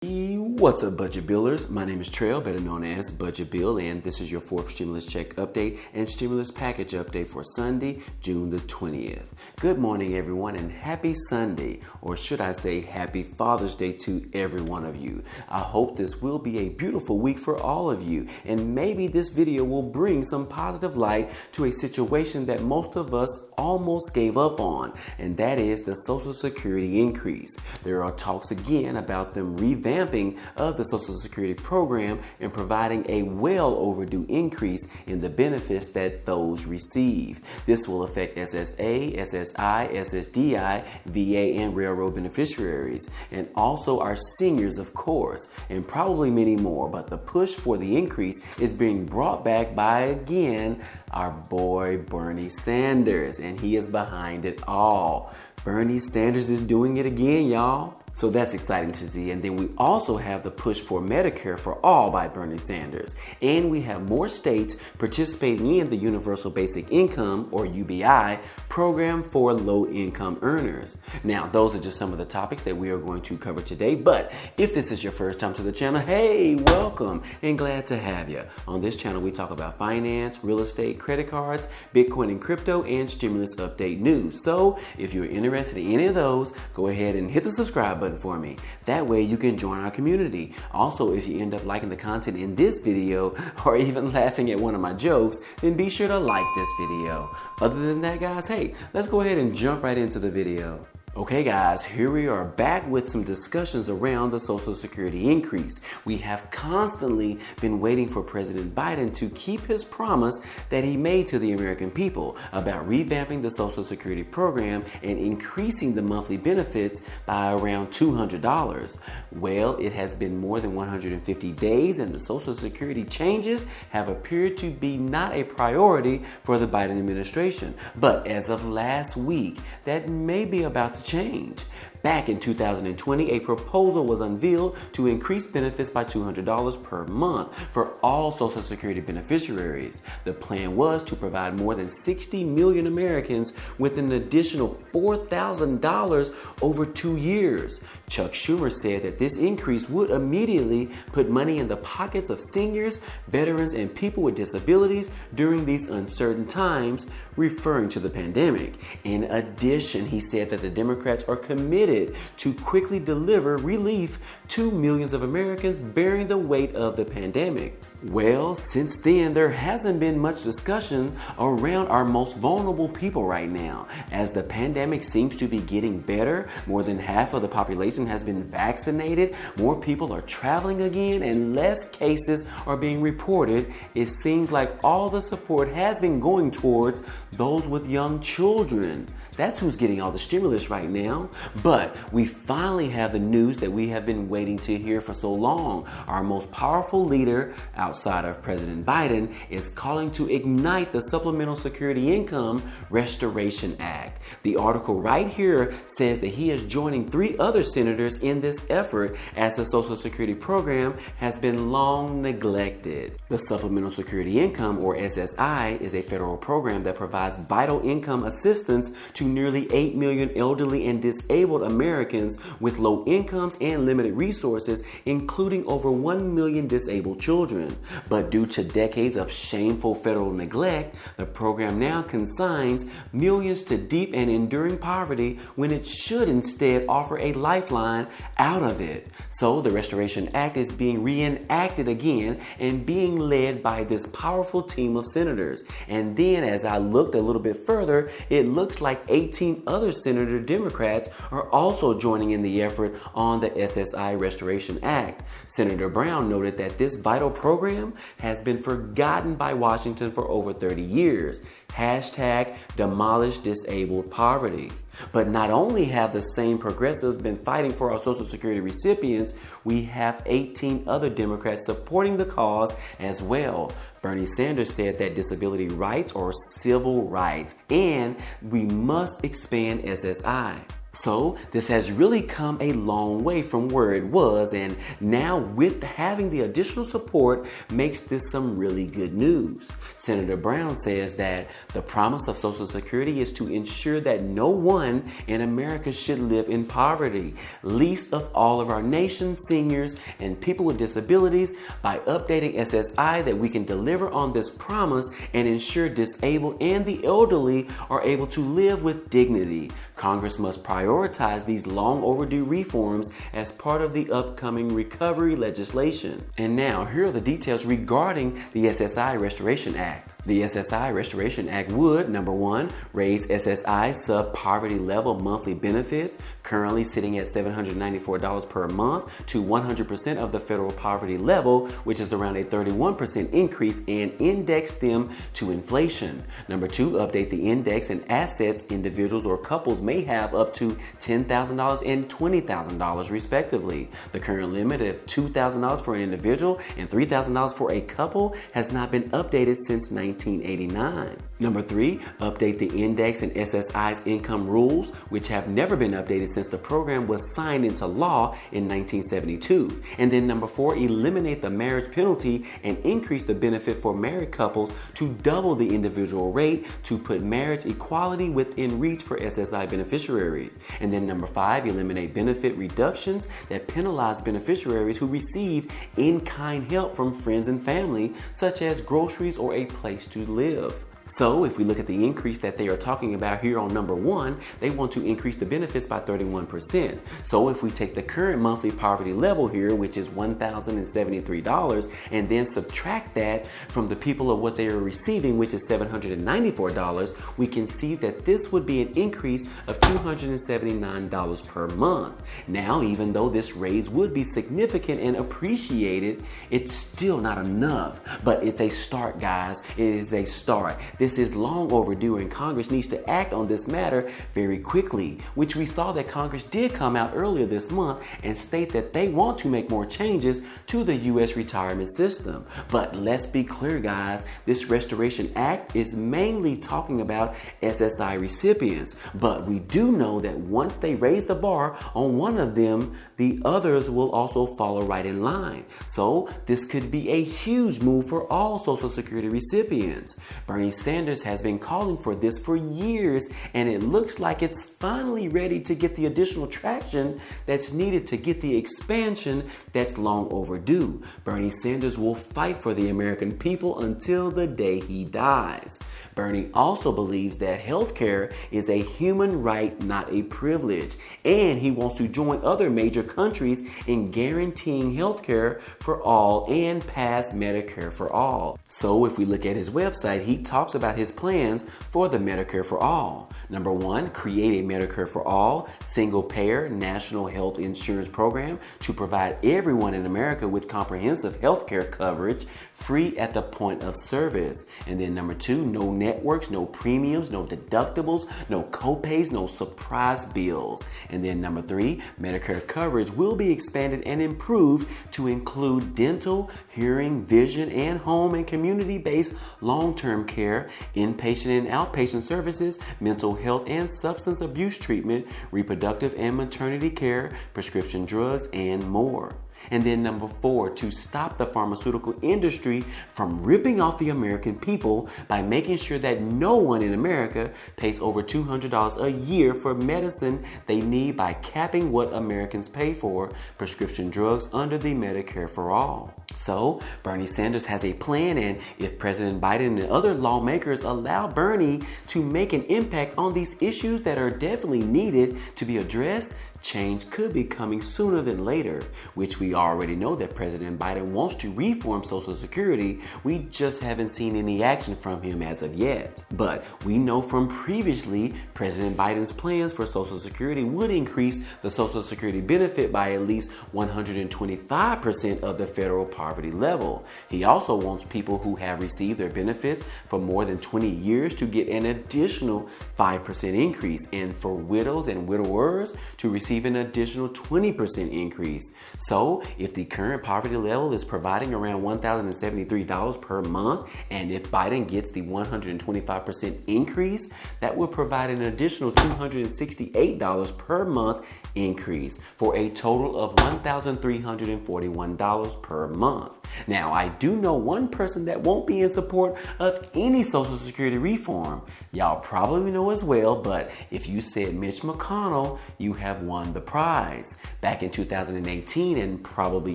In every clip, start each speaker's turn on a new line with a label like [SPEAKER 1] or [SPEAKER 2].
[SPEAKER 1] What's up, Budget Builders? My name is Trail, better known as Budget Bill, and this is your fourth stimulus check update and stimulus package update for Sunday, June the 20th. Good morning, everyone, and happy Sunday, or should I say happy Father's Day to every one of you. I hope this will be a beautiful week for all of you, and maybe this video will bring some positive light to a situation that most of us almost gave up on, and that is the Social Security increase. There are talks again about them revamping of the Social Security program and providing a well overdue increase in the benefits that those receive. This will affect SSA, SSI, SSDI, VA, and Railroad beneficiaries, and also our seniors, of course, and probably many more. But the push for the increase is being brought back by, again, our boy Bernie Sanders, and he is behind it all. Bernie Sanders is doing it again, y'all. So that's exciting to see. And then we also have the push for Medicare for all by Bernie Sanders. And we have more states participating in the Universal Basic Income, or UBI, program for low-income earners. Now, those are just some of the topics that we are going to cover today. But if this is your first time to the channel, hey, welcome and glad to have you. On this channel, we talk about finance, real estate, credit cards, Bitcoin and crypto, and stimulus update news. So if you're interested in any of those, go ahead and hit the subscribe button for me. That way you can join our community. Also, if you end up liking the content in this video or even laughing at one of my jokes, then be sure to like this video. Other than that, guys, hey, let's go ahead and jump right into the video. Okay guys, here we are back with some discussions around the Social Security increase. We have constantly been waiting for President Biden to keep his promise that he made to the American people about revamping the Social Security program and increasing the monthly benefits by around $200. Well, it has been more than 150 days and the Social Security changes have appeared to be not a priority for the Biden administration. But as of last week, that may be about to change. Back in 2020, a proposal was unveiled to increase benefits by $200 per month for all Social Security beneficiaries. The plan was to provide more than 60 million Americans with an additional $4,000 over 2 years. Chuck Schumer said that this increase would immediately put money in the pockets of seniors, veterans, and people with disabilities during these uncertain times, referring to the pandemic. In addition, he said that the Democrats are committed to quickly deliver relief to millions of Americans bearing the weight of the pandemic. Well, since then, there hasn't been much discussion around our most vulnerable people right now. As the pandemic seems to be getting better, more than half of the population has been vaccinated, more people are traveling again, and less cases are being reported, it seems like all the support has been going towards those with young children. That's who's getting all the stimulus right now. But we finally have the news that we have been waiting to hear for so long. Our most powerful leader, outside of President Biden, is calling to ignite the Supplemental Security Income Restoration Act. The article right here says that he is joining 3 other senators in this effort as the Social Security program has been long neglected. The Supplemental Security Income, or SSI, is a federal program that provides vital income assistance to nearly 8 million elderly and disabled Americans with low incomes and limited resources, including over 1 million disabled children. But due to decades of shameful federal neglect, the program now consigns millions to deep and enduring poverty when it should instead offer a lifeline out of it. So the Restoration Act is being reenacted again and being led by this powerful team of senators. And then as I looked a little bit further, it looks like 18 other Senator Democrats are also joining in the effort on the SSI Restoration Act. Senator Brown noted that this vital program has been forgotten by Washington for over 30 years. Hashtag demolish disabled poverty. But not only have the same progressives been fighting for our Social Security recipients, we have 18 other Democrats supporting the cause as well. Bernie Sanders said that disability rights are civil rights and we must expand SSI. So this has really come a long way from where it was, and now with having the additional support makes this some really good news. Senator Brown says that the promise of Social Security is to ensure that no one in America should live in poverty, least of all of our nation's seniors and people with disabilities. By updating SSI, that we can deliver on this promise and ensure disabled and the elderly are able to live with dignity. Congress must prioritize these long overdue reforms as part of the upcoming recovery legislation. And now, here are the details regarding the SSI Restoration Act. The SSI Restoration Act would, number one, raise SSI sub-poverty level monthly benefits, currently sitting at $794 per month, to 100% of the federal poverty level, which is around a 31% increase, and index them to inflation. Number two, update the index and assets individuals or couples may have up to $10,000 and $20,000 respectively. The current limit of $2,000 for an individual and $3,000 for a couple has not been updated since 1989. Number three, update the index and SSI's income rules, which have never been updated since the program was signed into law in 1972. And then number four, eliminate the marriage penalty and increase the benefit for married couples to double the individual rate to put marriage equality within reach for SSI beneficiaries. And then number five, eliminate benefit reductions that penalize beneficiaries who receive in-kind help from friends and family, such as groceries or a place to live. So if we look at the increase that they are talking about here on number one, they want to increase the benefits by 31%. So if we take the current monthly poverty level here, which is $1,073, and then subtract that from the people of what they are receiving, which is $794, we can see that this would be an increase of $279 per month. Now, even though this raise would be significant and appreciated, it's still not enough. But it's a start, guys. It is a start. This is long overdue, and Congress needs to act on this matter very quickly, which we saw that Congress did come out earlier this month and state that they want to make more changes to the U.S. retirement system. But let's be clear, guys, this Restoration Act is mainly talking about SSI recipients. But we do know that once they raise the bar on one of them, the others will also follow right in line. So this could be a huge move for all Social Security recipients. Bernie Sanders has been calling for this for years, and it looks like it's finally ready to get the additional traction that's needed to get the expansion that's long overdue. Bernie Sanders will fight for the American people until the day he dies. Bernie also believes that healthcare is a human right, not a privilege, and he wants to join other major countries in guaranteeing healthcare for all and pass Medicare for all. So if we look at his website, he talks about his plans for the Medicare for all. Number one, create a Medicare for all, single-payer national health insurance program to provide everyone in America with comprehensive health care coverage, free at the point of service. And then number two, no networks, no premiums, no deductibles, no copays, no surprise bills. And then number three, Medicare coverage will be expanded and improved to include dental, hearing, vision, and home and community-based long-term care, inpatient and outpatient services, mental health and substance abuse treatment, reproductive and maternity care, prescription drugs, and more. And then number four, to stop the pharmaceutical industry from ripping off the American people by making sure that no one in America pays over $200 a year for medicine they need by capping what Americans pay for prescription drugs under the Medicare for All. So Bernie Sanders has a plan, and if President Biden and other lawmakers allow Bernie to make an impact on these issues that are definitely needed to be addressed, change could be coming sooner than later, which we already know that President Biden wants to reform Social Security. We just haven't seen any action from him as of yet. But we know from previously, President Biden's plans for Social Security would increase the Social Security benefit by at least 125% of the federal poverty level. He also wants people who have received their benefits for more than 20 years to get an additional 5% increase, and for widows and widowers to receive receive an additional 20% increase. So if the current poverty level is providing around $1,073 per month, and if Biden gets the 125% increase, that will provide an additional $268 per month increase for a total of $1,341 per month. Now, I do know one person that won't be in support of any Social Security reform. Y'all probably know as well, but if you said Mitch McConnell, you have won the prize. Back in 2018, and probably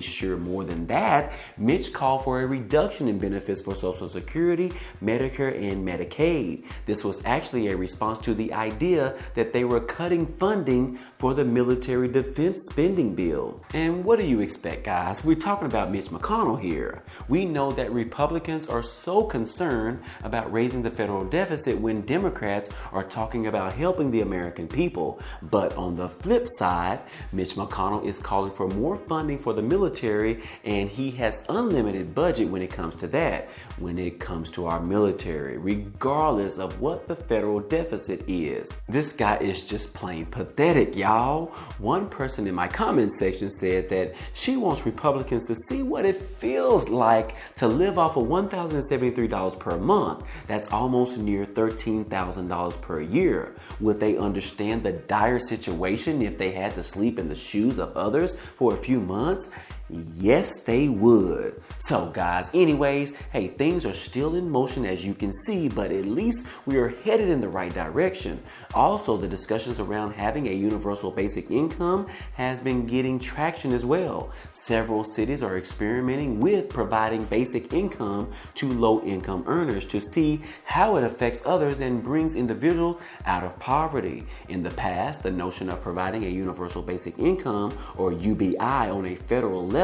[SPEAKER 1] sure more than that, Mitch called for a reduction in benefits for Social Security, Medicare, and Medicaid. This was actually a response to the idea that they were cutting funding for the military defense spending bill. And what do you expect, guys? We're talking about Mitch McConnell here. We know that Republicans are so concerned about raising the federal deficit when Democrats are talking about helping the American people. But on the flip side, Mitch McConnell is calling for more funding for the military, and he has unlimited budget when it comes to that, when it comes to our military, regardless of what the federal deficit is. This guy is just plain pathetic, y'all. One person in my comment section said that she wants Republicans to see what it feels like to live off of $1,073 per month. That's almost near $13,000 per year. Would they understand the dire situation if they had to sleep in the shoes of others for a few months? Yes, they would. So guys, anyways, hey, things are still in motion as you can see, but at least we are headed in the right direction. Also, the discussions around having a universal basic income has been getting traction as well. Several cities are experimenting with providing basic income to low-income earners to see how it affects others and brings individuals out of poverty. In the past, the notion of providing a universal basic income, or UBI, on a federal level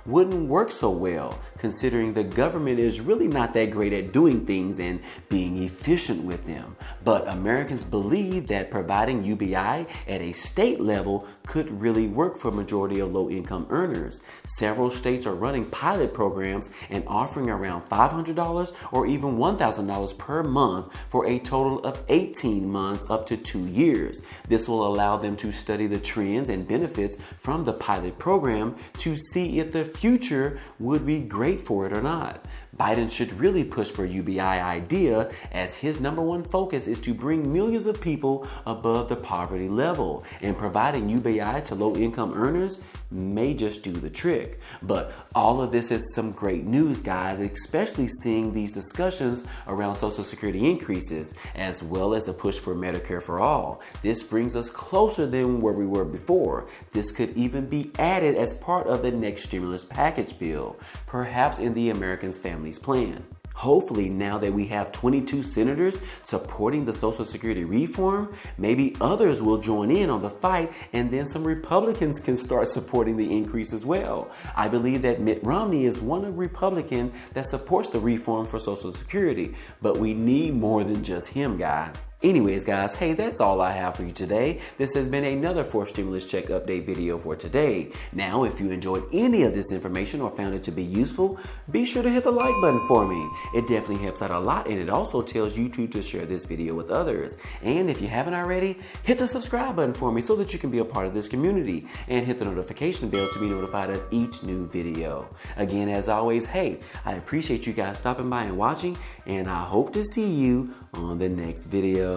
[SPEAKER 1] wouldn't work so well, considering the government is really not that great at doing things and being efficient with them. But Americans believe that providing UBI at a state level could really work for a majority of low-income earners. Several states are running pilot programs and offering around $500 or even $1,000 per month for a total of 18 months up to 2 years. This will allow them to study the trends and benefits from the pilot program to see if the future would be great for it or not. Biden should really push for UBI idea, as his number one focus is to bring millions of people above the poverty level, and providing UBI to low-income earners may just do the trick. But all of this is some great news, guys, especially seeing these discussions around Social Security increases, as well as the push for Medicare for all. This brings us closer than where we were before. This could even be added as part of the next stimulus package bill, perhaps in the Americans' Families Plan. Hopefully, now that we have 22 senators supporting the Social Security reform, maybe others will join in on the fight, and then some Republicans can start supporting the increase as well. I believe that Mitt Romney is one Republican that supports the reform for Social Security, but we need more than just him, guys. Anyways, guys, hey, that's all I have for you today. This has been another fourth stimulus check update video for today. Now, if you enjoyed any of this information or found it to be useful, be sure to hit the like button for me. It definitely helps out a lot, and it also tells YouTube to share this video with others. And if you haven't already, hit the subscribe button for me so that you can be a part of this community, and hit the notification bell to be notified of each new video. Again, as always, hey, I appreciate you guys stopping by and watching, and I hope to see you on the next video.